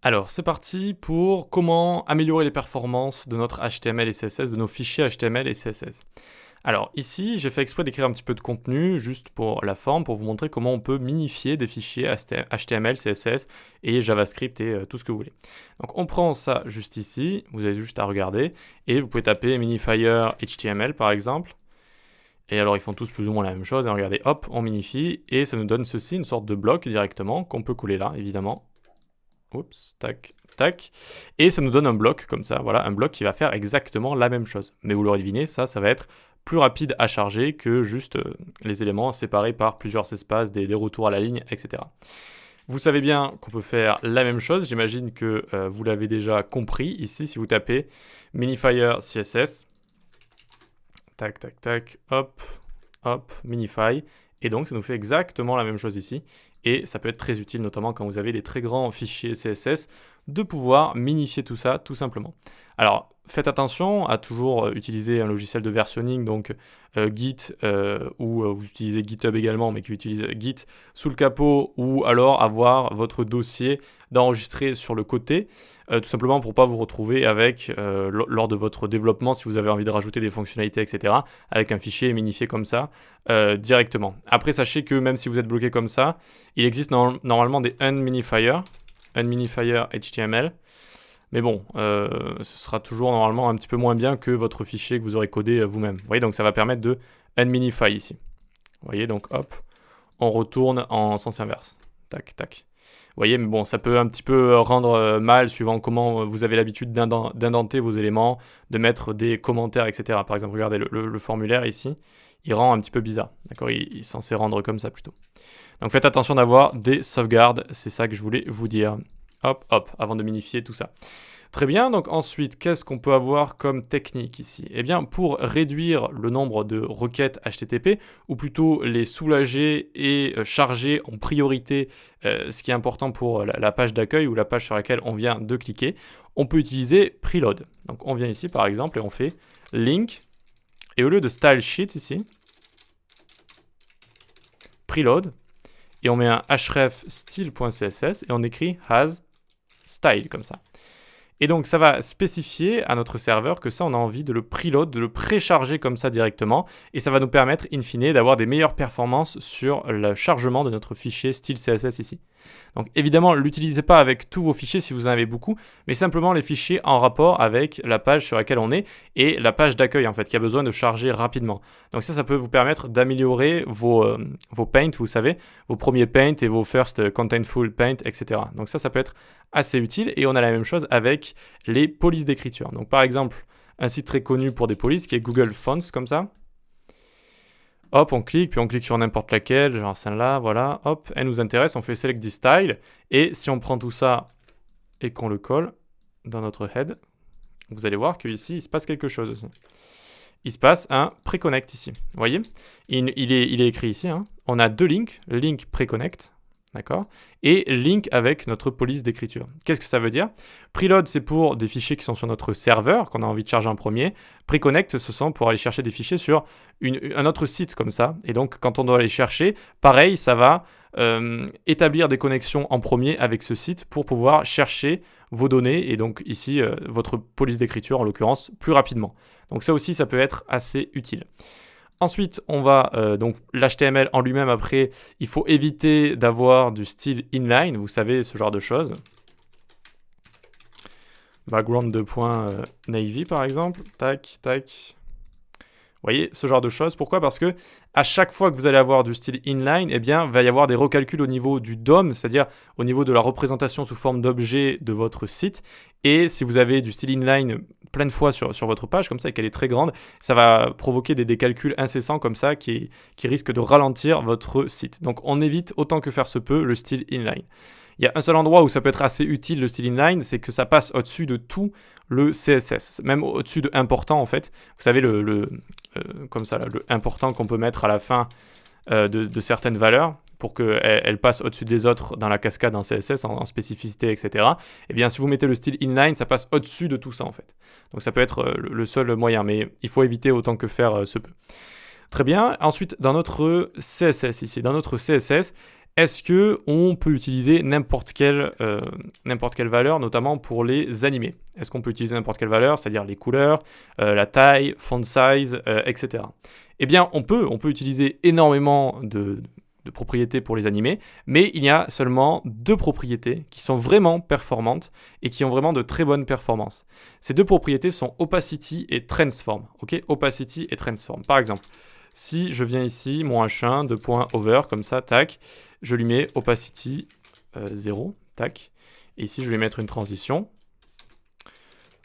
Alors, c'est parti pour comment améliorer les performances de notre HTML et CSS, de nos fichiers HTML et CSS. Alors ici, j'ai fait exprès d'écrire un petit peu de contenu, juste pour la forme, pour vous montrer comment on peut minifier des fichiers HTML, CSS et JavaScript et tout ce que vous voulez. Donc on prend ça juste ici, vous avez juste à regarder, et vous pouvez taper minifier HTML par exemple. Et alors ils font tous plus ou moins la même chose, et regardez, hop, on minifie, et ça nous donne ceci, une sorte de bloc directement, qu'on peut coller là, évidemment. Oups, tac, tac. Et ça nous donne un bloc comme ça, voilà, un bloc qui va faire exactement la même chose. Mais vous l'aurez deviné, ça va être plus rapide à charger que juste les éléments séparés par plusieurs espaces, des retours à la ligne, etc. Vous savez bien qu'on peut faire la même chose, j'imagine que vous l'avez déjà compris ici, si vous tapez minifier CSS, tac, tac, tac, hop, hop, minify, et donc ça nous fait exactement la même chose ici, et ça peut être très utile notamment quand vous avez des très grands fichiers CSS, de pouvoir minifier tout ça tout simplement. Alors faites attention à toujours utiliser un logiciel de versionning, donc Git, ou vous utilisez GitHub également, mais qui utilise Git sous le capot, ou alors avoir votre dossier d'enregistrer sur le côté, tout simplement pour ne pas vous retrouver avec, lors de votre développement, si vous avez envie de rajouter des fonctionnalités, etc., avec un fichier minifié comme ça, directement. Après, sachez que même si vous êtes bloqué comme ça, il existe normalement des unminifiers HTML, mais bon, ce sera toujours normalement un petit peu moins bien que votre fichier que vous aurez codé vous-même. Vous voyez, donc ça va permettre de unminify ici. Vous voyez, donc hop, on retourne en sens inverse. Tac, tac. Vous voyez, mais bon, ça peut un petit peu rendre mal suivant comment vous avez l'habitude d'indenter vos éléments, de mettre des commentaires, etc. Par exemple, regardez le formulaire ici, il rend un petit peu bizarre. D'accord, il est censé rendre comme ça plutôt. Donc faites attention d'avoir des sauvegardes, c'est ça que je voulais vous dire. Hop, hop, avant de minifier tout ça. Très bien, donc ensuite, qu'est-ce qu'on peut avoir comme technique ici? Eh bien, pour réduire le nombre de requêtes HTTP, ou plutôt les soulager et charger en priorité ce qui est important pour la page d'accueil ou la page sur laquelle on vient de cliquer, on peut utiliser preload. Donc on vient ici par exemple et on fait link, et au lieu de style sheet ici, preload, et on met un href style.css et on écrit has style comme ça. Et donc ça va spécifier à notre serveur que ça on a envie de le preload, de le précharger comme ça directement, et ça va nous permettre in fine d'avoir des meilleures performances sur le chargement de notre fichier style CSS ici. Donc évidemment, l'utilisez pas avec tous vos fichiers si vous en avez beaucoup, mais simplement les fichiers en rapport avec la page sur laquelle on est et la page d'accueil en fait, qui a besoin de charger rapidement. Donc ça peut vous permettre d'améliorer vos paints, vous savez, vos premiers paints et vos first contentful paint, etc. Donc ça peut être assez utile, et on a la même chose avec les polices d'écriture. Donc par exemple, un site très connu pour des polices qui est Google Fonts comme ça. Hop, on clique, puis on clique sur n'importe laquelle, genre celle-là, voilà, hop, elle nous intéresse, on fait Select this style, et si on prend tout ça et qu'on le colle dans notre head, vous allez voir qu'ici, il se passe quelque chose aussi. Il se passe un préconnect ici, vous voyez, il est écrit ici, hein. On a deux links, link préconnect, d'accord, et link avec notre police d'écriture. Qu'est-ce que ça veut dire? Preload, c'est pour des fichiers qui sont sur notre serveur, qu'on a envie de charger en premier. Preconnect, ce sont pour aller chercher des fichiers sur un autre site comme ça. Et donc, quand on doit aller chercher, pareil, ça va établir des connexions en premier avec ce site pour pouvoir chercher vos données, et donc ici, votre police d'écriture, en l'occurrence, plus rapidement. Donc ça aussi, ça peut être assez utile. Ensuite, on va, donc l'HTML en lui-même, après, il faut éviter d'avoir du style inline, vous savez, ce genre de choses. Background de navy par exemple, tac, tac. Vous voyez, ce genre de choses. Pourquoi? Parce que à chaque fois que vous allez avoir du style inline, eh bien, il va y avoir des recalculs au niveau du DOM, c'est-à-dire au niveau de la représentation sous forme d'objet de votre site. Et si vous avez du style inline plein de fois sur votre page, comme ça, et qu'elle est très grande, ça va provoquer des calculs incessants comme ça qui risquent de ralentir votre site. Donc, on évite autant que faire se peut le style inline. Il y a un seul endroit où ça peut être assez utile, le style inline, c'est que ça passe au-dessus de tout le CSS, même au-dessus de important en fait. Vous savez, comme ça, le important qu'on peut mettre à la fin de certaines valeurs pour qu'elles passent au-dessus des autres dans la cascade en CSS, en spécificité, etc. Eh bien, si vous mettez le style inline, ça passe au-dessus de tout ça en fait. Donc ça peut être le seul moyen, mais il faut éviter autant que faire se peut. Très bien. Ensuite, dans notre CSS ici, dans notre CSS, est-ce qu'on peut utiliser n'importe quelle valeur, notamment pour les animer? Est-ce qu'on peut utiliser n'importe quelle valeur, c'est-à-dire les couleurs, la taille, font size, etc. Eh bien, on peut utiliser énormément de propriétés pour les animer, mais il y a seulement 2 propriétés qui sont vraiment performantes et qui ont vraiment de très bonnes performances. Ces 2 propriétés sont Opacity et Transform. Ok, Opacity et Transform. Par exemple, si je viens ici, mon H1, 2.over, comme ça, tac, je lui mets Opacity 0, tac, et ici je vais mettre une transition.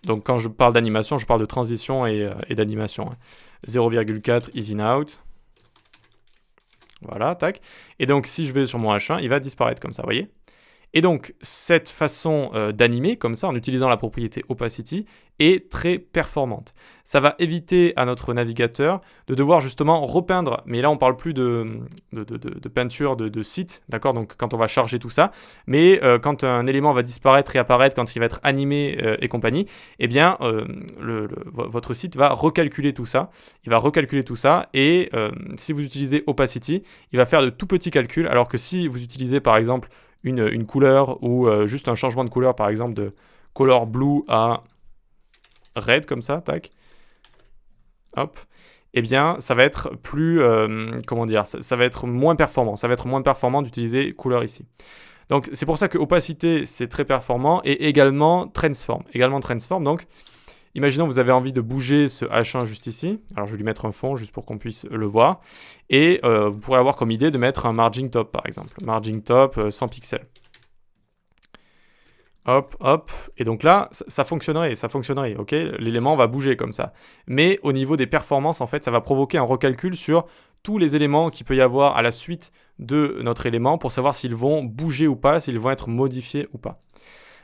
Donc quand je parle d'animation, je parle de transition et d'animation. 0,4 easy out. Voilà, tac. Et donc, si je vais sur mon H1, il va disparaître comme ça, vous voyez? Et donc, cette façon d'animer, comme ça, en utilisant la propriété Opacity, est très performante. Ça va éviter à notre navigateur de devoir justement repeindre, mais là, on ne parle plus de peinture de site, d'accord? Donc, quand on va charger tout ça, mais quand un élément va disparaître et apparaître, quand il va être animé et compagnie, eh bien, votre site va recalculer tout ça. Il va recalculer tout ça, et si vous utilisez Opacity, il va faire de tout petits calculs, alors que si vous utilisez, par exemple, une couleur ou juste un changement de couleur, par exemple de color blue à red, comme ça, tac, hop, eh bien, ça va être plus, comment dire, ça va être moins performant. Ça va être moins performant d'utiliser couleur ici. Donc, c'est pour ça que opacité, c'est très performant, et également transform. Donc, imaginons que vous avez envie de bouger ce H1 juste ici. Alors, je vais lui mettre un fond juste pour qu'on puisse le voir. Et vous pourrez avoir comme idée de mettre un margin top, par exemple. Margin top 100 pixels. Hop, hop. Et donc là, ça fonctionnerait, ok? L'élément va bouger comme ça. Mais au niveau des performances, en fait, ça va provoquer un recalcul sur tous les éléments qu'il peut y avoir à la suite de notre élément pour savoir s'ils vont bouger ou pas, s'ils vont être modifiés ou pas.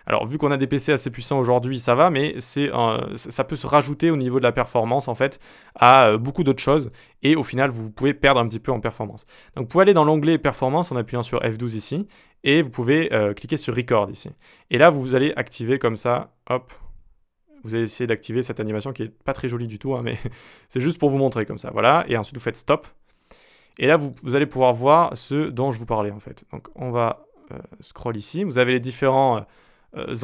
Alors, vu qu'on a des PC assez puissants aujourd'hui, ça va, mais ça peut se rajouter au niveau de la performance, en fait, à beaucoup d'autres choses. Et au final, vous pouvez perdre un petit peu en performance. Donc, vous pouvez aller dans l'onglet Performance en appuyant sur F12 ici. Et vous pouvez cliquer sur Record ici. Et là, vous allez activer comme ça, hop. Vous allez essayer d'activer cette animation qui n'est pas très jolie du tout, hein, mais c'est juste pour vous montrer comme ça. Voilà. Et ensuite, vous faites Stop. Et là, vous allez pouvoir voir ce dont je vous parlais, en fait. Donc, on va scroll ici. Vous avez les différents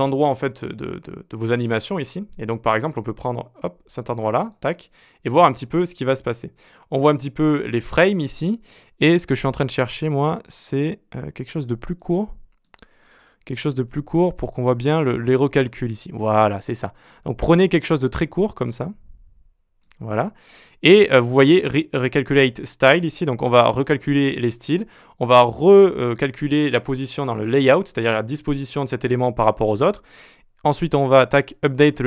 endroits en fait de vos animations ici. Et donc par exemple, on peut prendre hop, cet endroit-là, tac, et voir un petit peu ce qui va se passer. On voit un petit peu les frames ici, et ce que je suis en train de chercher moi, c'est quelque chose de plus court. Quelque chose de plus court pour qu'on voit bien les recalculs ici. Voilà, c'est ça. Donc prenez quelque chose de très court comme ça. Voilà. Et vous voyez Recalculate Style ici, donc on va recalculer les styles, on va recalculer la position dans le layout, c'est-à-dire la disposition de cet élément par rapport aux autres. Ensuite, on va update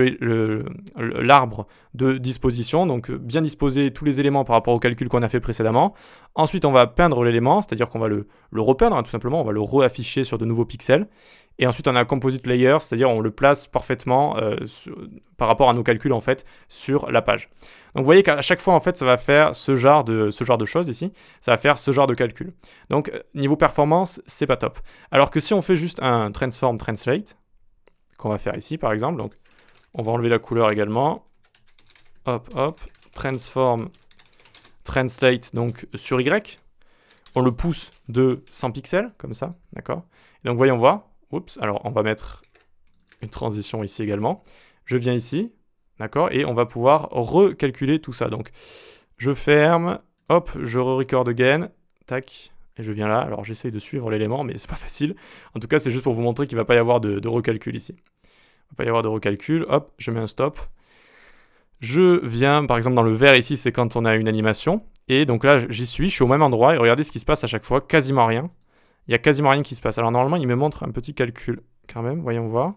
l'arbre de disposition, donc bien disposer tous les éléments par rapport au calcul qu'on a fait précédemment. Ensuite, on va peindre l'élément, c'est-à-dire qu'on va le repeindre, hein, tout simplement, on va le reafficher sur de nouveaux pixels. Et ensuite, on a Composite Layer, c'est-à-dire on le place parfaitement par rapport à nos calculs, en fait, sur la page. Donc, vous voyez qu'à chaque fois, en fait, ça va faire ce genre de choses ici. Ça va faire ce genre de calcul. Donc, niveau performance, c'est pas top. Alors que si on fait juste un Transform Translate, qu'on va faire ici, par exemple, donc on va enlever la couleur également. Hop, hop. Transform Translate, donc sur Y. On le pousse de 100 pixels, comme ça, d'accord? Donc, voyons voir. Oups, alors on va mettre une transition ici également. Je viens ici, d'accord, et on va pouvoir recalculer tout ça. Donc, je ferme, hop, je re-record again, tac, et je viens là. Alors, j'essaye de suivre l'élément, mais c'est pas facile. En tout cas, c'est juste pour vous montrer qu'il ne va pas y avoir de recalcul ici. Il ne va pas y avoir de recalcul. Hop, je mets un stop. Je viens, par exemple, dans le vert ici, c'est quand on a une animation. Et donc là, j'y suis, je suis au même endroit, et regardez ce qui se passe à chaque fois, quasiment rien. Il n'y a quasiment rien qui se passe. Alors normalement, il me montre un petit calcul quand même. Voyons voir.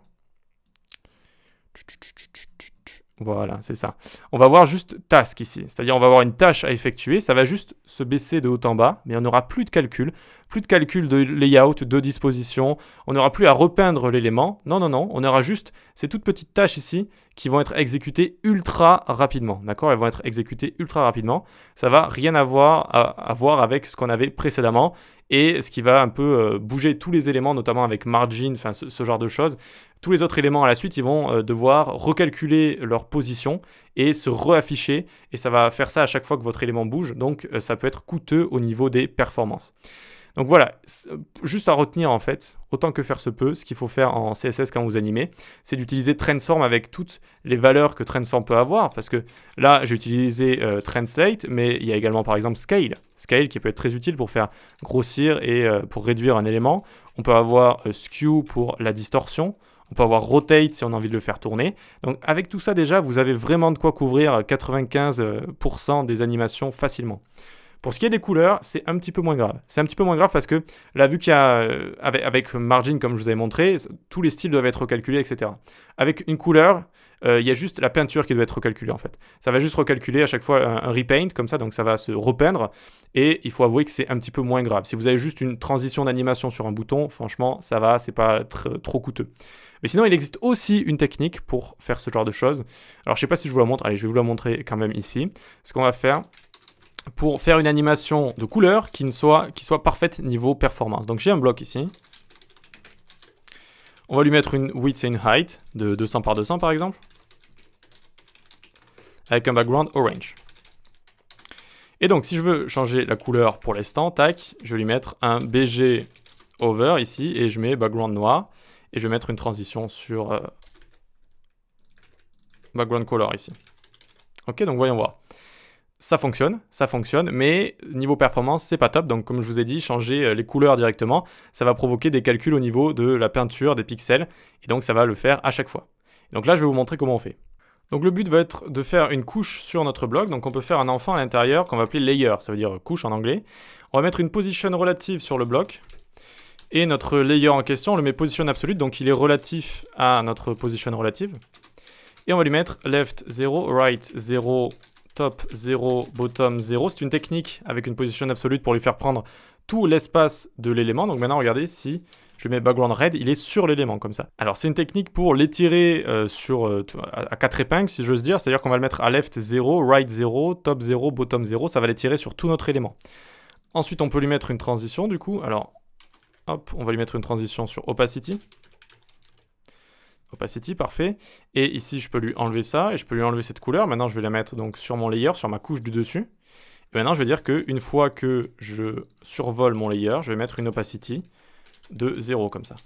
Voilà, c'est ça. On va voir juste task ici. C'est-à-dire on va avoir une tâche à effectuer. Ça va juste se baisser de haut en bas. Mais on n'aura plus de calcul. Plus de calcul de layout, de disposition. On n'aura plus à repeindre l'élément. Non, non, non. On aura juste ces toutes petites tâches ici qui vont être exécutées ultra rapidement. D'accord? Elles vont être exécutées ultra rapidement. Ça va rien avoir à voir avec ce qu'on avait précédemment. Et ce qui va un peu bouger tous les éléments, notamment avec margin, enfin ce genre de choses. Tous les autres éléments à la suite, ils vont devoir recalculer leur position et se reafficher. Et ça va faire ça à chaque fois que votre élément bouge. Donc, ça peut être coûteux au niveau des performances. Donc voilà, juste à retenir en fait, autant que faire se peut, ce qu'il faut faire en CSS quand vous animez, c'est d'utiliser Transform avec toutes les valeurs que Transform peut avoir, parce que là j'ai utilisé Translate, mais il y a également par exemple Scale. Scale qui peut être très utile pour faire grossir et pour réduire un élément. On peut avoir Skew pour la distorsion. On peut avoir Rotate si on a envie de le faire tourner. Donc avec tout ça déjà, vous avez vraiment de quoi couvrir 95% des animations facilement. Pour ce qui est des couleurs, c'est un petit peu moins grave. C'est un petit peu moins grave parce que là, vu qu'il y a, avec Margin, comme je vous avais montré, tous les styles doivent être recalculés, etc. Avec une couleur, il y a juste la peinture qui doit être recalculée en fait. Ça va juste recalculer à chaque fois un repaint comme ça, donc ça va se repeindre. Et il faut avouer que c'est un petit peu moins grave. Si vous avez juste une transition d'animation sur un bouton, franchement, ça va, c'est pas trop coûteux. Mais sinon, il existe aussi une technique pour faire ce genre de choses. Alors, je sais pas si je vous la montre. Allez, je vais vous la montrer quand même ici. Ce qu'on va faire pour faire une animation de couleur qui soit parfaite niveau performance. Donc j'ai un bloc ici. On va lui mettre une width et une height de 200 par 200 par exemple. Avec un background orange. Et donc si je veux changer la couleur pour l'instant, tac, je vais lui mettre un BG over ici et je mets background noir. Et je vais mettre une transition sur background color ici. Ok, donc voyons voir. Ça fonctionne, mais niveau performance, c'est pas top. Donc comme je vous ai dit, changer les couleurs directement, ça va provoquer des calculs au niveau de la peinture, des pixels, et donc ça va le faire à chaque fois. Donc là, je vais vous montrer comment on fait. Donc le but va être de faire une couche sur notre bloc, donc on peut faire un enfant à l'intérieur qu'on va appeler layer, ça veut dire couche en anglais. On va mettre une position relative sur le bloc, et notre layer en question, on le met position absolute, donc il est relatif à notre position relative. Et on va lui mettre left 0, right 0, top 0, bottom 0. C'est une technique avec une position absolue pour lui faire prendre tout l'espace de l'élément. Donc maintenant, regardez, si je mets background red, il est sur l'élément comme ça. Alors c'est une technique pour l'étirer à 4 épingles, si j'ose dire. C'est-à-dire qu'on va le mettre à left 0, right 0, top 0, bottom 0. Ça va l'étirer sur tout notre élément. Ensuite, on peut lui mettre une transition du coup. Alors, hop, on va lui mettre une transition sur opacity. Opacity, parfait. Et ici, je peux lui enlever ça et je peux lui enlever cette couleur. Maintenant, je vais la mettre donc sur mon layer, sur ma couche du dessus. Et maintenant, je vais dire qu'une fois que je survole mon layer, je vais mettre une opacity de 0 comme ça.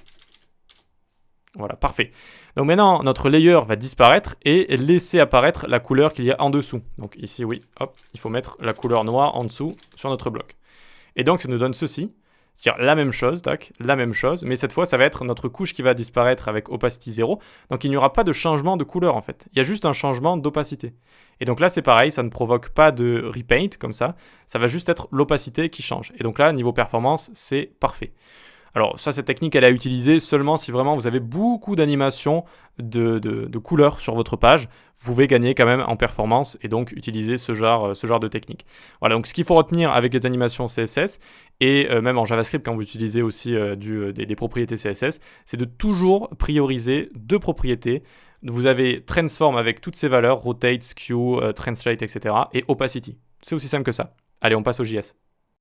Voilà, parfait. Donc maintenant, notre layer va disparaître et laisser apparaître la couleur qu'il y a en dessous. Donc ici, oui, hop, il faut mettre la couleur noire en dessous sur notre bloc. Et donc, ça nous donne ceci. C'est-à-dire la même chose, tac, la même chose, mais cette fois, ça va être notre couche qui va disparaître avec opacity 0. Donc, il n'y aura pas de changement de couleur, en fait. Il y a juste un changement d'opacité. Et donc là, c'est pareil, ça ne provoque pas de repaint, comme ça. Ça va juste être l'opacité qui change. Et donc là, niveau performance, c'est parfait. Alors ça, cette technique, elle est à utiliser seulement si vraiment vous avez beaucoup d'animations de couleurs sur votre page. Vous pouvez gagner quand même en performance et donc utiliser ce genre de technique. Voilà, donc ce qu'il faut retenir avec les animations CSS et même en JavaScript quand vous utilisez aussi des propriétés CSS, c'est de toujours prioriser deux propriétés. Vous avez Transform avec toutes ces valeurs, Rotate, Skew, Translate, etc. et Opacity. C'est aussi simple que ça. Allez, on passe au JS.